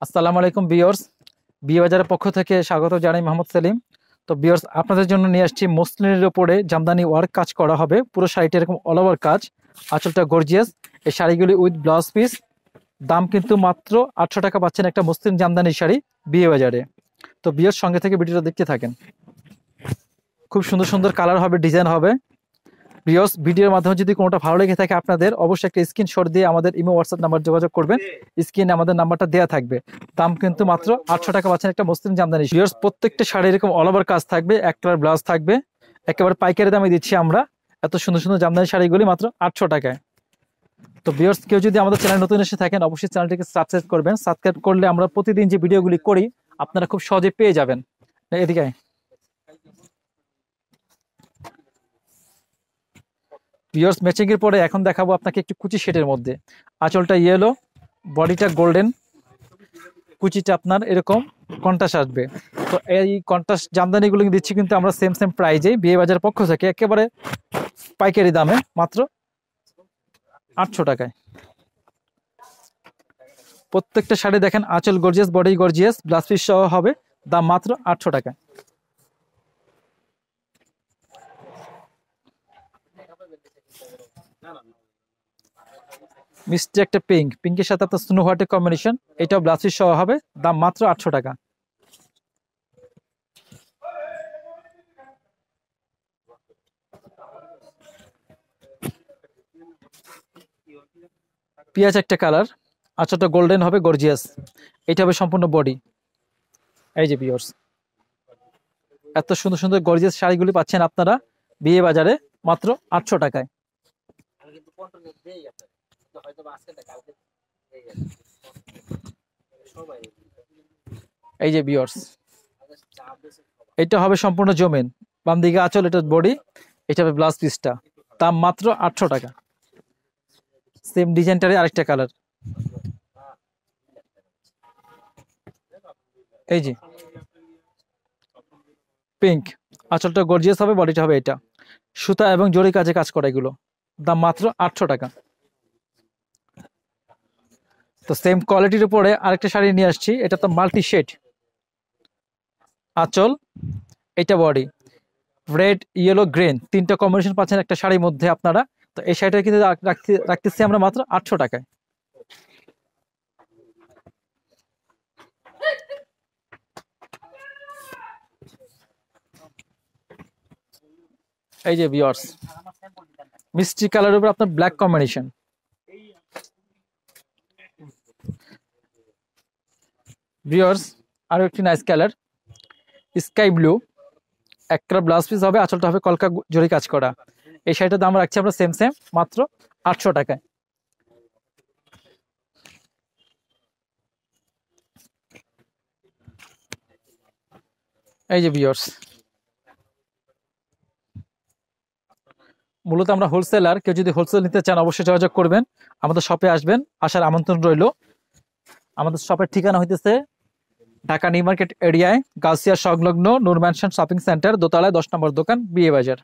আসসালামু আলাইকুম ভিউয়ার্স, বিয়ে বাজারের পক্ষ থেকে স্বাগত জানাই মোহাম্মদ সেলিম। তো ভিউয়ার্স, আপনাদের জন্য নিয়ে আসছি মসলিনের উপরে জামদানি ওয়ার্ক কাজ করা হবে, পুরো শাড়িটা এরকম অল ওভার কাজ, আঁচলটা গর্জিয়াস। এই শাড়িগুলি উইথ ব্লাউজ পিস, দাম কিন্তু মাত্র 800 টাকা পাচ্ছেন একটা মসলিন জামদানি শাড়ি বিয়ে বাজারে। তো ভিউয়ার্স, সঙ্গে থেকে ভিডিওটা দেখতে থাকেন। খুব সুন্দর সুন্দর কালার হবে, ডিজাইন হবে। ভিউয়ার্স, ভিডিওর মাধ্যমে যদি কোনোটা ভালো লেগে থাকে আপনাদের, অবশ্যই একটা স্ক্রিনশট দিয়ে আমাদের ইমো হোয়াটসঅ্যাপ নাম্বার যোগাযোগ করবেন। স্ক্রিনে আমাদের নাম্বারটা দেওয়া থাকবে। দাম কিন্তু মাত্র 800 টাকা পাচ্ছেন একটা মসলিন জামদানি। ভিউয়ার্স, প্রত্যেকটা শাড়ি এরকম অল ওভার কাজ থাকবে, এক কালার ব্লাউজ থাকবে, একেবারে পাইকারি দামে দিচ্ছি আমরা এত সুন্দর সুন্দর জামদানি শাড়িগুলি মাত্র 800 টাকায়। তো ভিউয়ার্স, কেউ যদি আমাদের চ্যানেল নতুন এসে থাকেন, অবশ্যই চ্যানেলটিকে সাবস্ক্রাইব করবেন। সাবস্ক্রাইব করলে আমরা প্রতিদিন যে ভিডিওগুলি করি আপনারা খুব সহজে পেয়ে যাবেন। এদিকে ভিউয়ার্স, ম্যাচিং এর পরে এখন দেখাবো আপনাকে একটু কুচি শেডের মধ্যে। আঁচলটা ইয়েলো, বডিটা গোল্ডেন, কুচিটা আপনার এরকম কন্ট্রাস্ট আসবে। তো এই কন্ট্রাস্ট জামদানিগুলো দিচ্ছি কিন্তু আমরা সেম সেম প্রাইজে বিয়ে বাজার পক্ষ থেকে, একেবারে পাইকারি দামে মাত্র 800 টাকায়। প্রত্যেকটা শাড়ি দেখেন, আঁচল gorgeous, body gorgeous, blouse piece সহ হবে, দাম মাত্র 800 টাকা। মিষ্টি একটা পিঙ্ক, পিঙ্কের সাথে আপনার স্নো হোয়াইটের কম্বিনেশন, এটাও ব্লাউজ পিস সহ হবে, দাম মাত্র 800 টাকা। পেঁয়াজ একটা কালার, আঁচলটা গোল্ডেন হবে, গর্জিয়াস, এটা হবে সম্পূর্ণ বডি। এই যে ভিউয়ার্স, এত সুন্দর সুন্দর গর্জিয়াস শাড়িগুলি পাচ্ছেন আপনারা বিয়ে বাজারে মাত্র 800 টাকায়। এই যে ভিউয়ার্স, এটা হবে সম্পূর্ণ জমেন, বাম দিকে আঁচল, এটা বডি, এটা হবে ব্লাউজ পিসটা, দাম মাত্র 800 টাকা। সেম ডিজাইনটারে আরেকটা কালার, এই যে পিঙ্ক, আঁচলটা গর্জিয়াস হবে, বডিটা হবে এটা, সুতা এবং জরি কাজে কাজ করা, এগুলো দাম মাত্র 800 টাকা। তো সেম কোয়ালিটির উপরে আরেকটা শাড়ি নিয়ে আসছি, এটা তো মাল্টি শেড, আঁচল, এটা বডি, রেড, ইয়েলো, গ্রিন, তিনটা কম্বিনেশন পাচ্ছেন একটা শাড়ির মধ্যে আপনারা। তো এই শাড়িটা কিন্তু রাখতেছি আমরা মাত্র 800 টাকায়। এই যে ভিউয়ার্স, মিষ্টি কালারের উপর আপনার ব্ল্যাক কম্বিনেশন, ভিউয়ার্স আরো একটি নাইস কালার, স্কাই ব্লু, একটা ব্লাউজ পিস হবে, আঁচলটা হবে কলকা জরি কাজ করা। এই শাড়িটার দাম রাখছি আমরা সেম সেম মাত্র 800 টাকায়। এই যে ভিউয়ার্স, মূলত আমরা হোলসেলার, কেউ যদি হোলসেল নিতে চান অবশ্যই যোগাযোগ করবেন, আমাদের শপে আসবেন, আসার আমন্ত্রণ রইল। আমাদের শপের ঠিকানা হইতেছে ঢাকা নিউ মার্কেট এরিয়ায়, গাউসিয়া সংলগ্ন নূর ম্যানশন শপিং সেন্টার, দোতলায় 10 নম্বর দোকান, বিয়ে বাজার।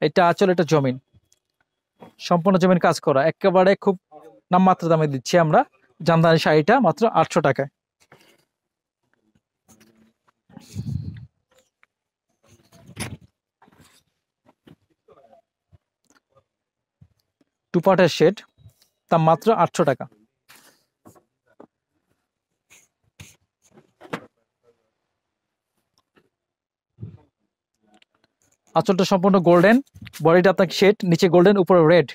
এটা আঁচল, এটা জমিন, সম্পূর্ণ জমিন কাজ করা, একেবারে খুব নামমাত্র দামে দিচ্ছি আমরা জামদানি শাড়িটা মাত্র 800 টাকায়। টু পার্টের শেড, দাম মাত্র 800 টাকা। আঁচলটা সম্পূর্ণ গোল্ডেন, বডিটা আপনার শেড, নিচে গোল্ডেন, উপরে রেড,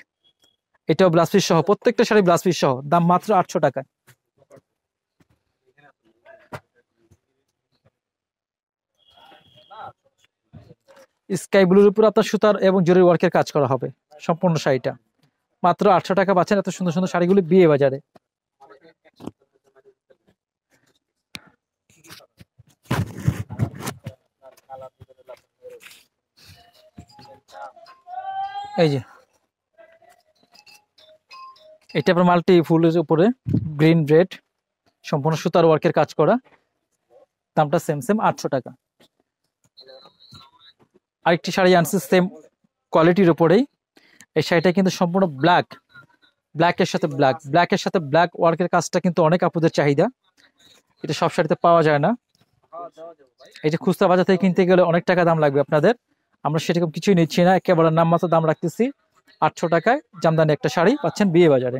এটাও ব্লাউজ পিস সহ, প্রত্যেকটা শাড়ি ব্লাউজ পিস সহ, দাম মাত্র 800 টাকায়। স্কাই ব্লুর উপর আপনার সুতার এবং জরির ওয়ার্কের কাজ করা হবে, সম্পূর্ণ শাড়িটা মাত্র 800 টাকা পাচ্ছেন এত সুন্দর সুন্দর শাড়িগুলি বিয়ে বাজারে। এই যে এটা আপনার মাল্টি ফুলের উপরে গ্রিন রেড, সম্পূর্ণ সুতার ওয়ার্কের কাজ করা, দামটা সেম সেম 800 টাকা। আরেকটি শাড়ি আনছি সেম কোয়ালিটির উপরেই, এই শাড়িটা কিন্তু সম্পূর্ণ ব্ল্যাক, ব্ল্যাকের সাথে ব্ল্যাকের সাথে ব্ল্যাক ওয়ার্কের কাজটা কিন্তু অনেক আপুদের চাহিদা, এটা সব শাড়িতে পাওয়া যায় না। এই যে খুচরা বাজার থেকে কিনতে গেলে অনেক টাকা দাম লাগবে আপনাদের, আমরা সেরকম কিছুই নিচ্ছি না, একেবারে নামমাত্র দাম রাখতেছি। 800 টাকায় জামদানি একটা শাড়ি পাচ্ছেন বিয়ে বাজারে।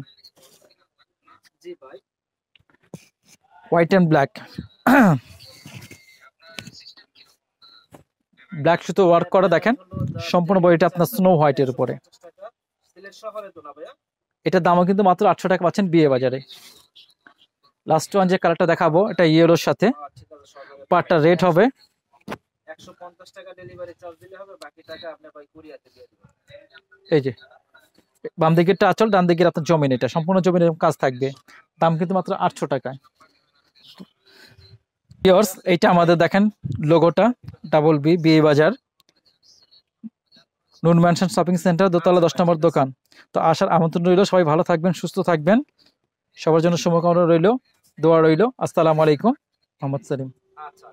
হোয়াইট অ্যান্ড ব্ল্যাক, ব্ল্যাক শুধু ওয়ার্ক করা দেখেন, সম্পূর্ণ বডিটা আপনার স্নো হোয়াইটের উপরে। এটার দামও কিন্তু মাত্র 800 টাকা পাচ্ছেন বিয়ে বাজারে। লাস্ট ওয়ান যে কালারটা দেখাবো, এটা ইয়েলোর সাথে, পাটটা রেড হবে। 150 টাকা ডেলিভারি চার্জ দিলে হবে, বাকি টাকা আপনি ভাই কুরিয়ারে দিয়ে দিবেন। এই যে বাম দিকেরটা আঁচল, ডান দিকের আপনার জমিন, এটা সম্পূর্ণ জমিনের কাজ থাকবে, দাম কিন্তু মাত্র 800 টাকায়। ভিউয়ার্স এইটা আমাদের দেখেন লোগোটা, ডাবল বি, বিয়ে বাজার, নুন ম্যানশন শপিং সেন্টার, দোতলা 10 নম্বর দোকান। তো আসার আমন্ত্রণ রইল, সবাই ভালো থাকবেন, সুস্থ থাকবেন, সবার জন্য শুভকামনা রইল, দোয়া রইল। আসসালামু আলাইকুম, মোহাম্মদ সেলিম। আচ্ছা।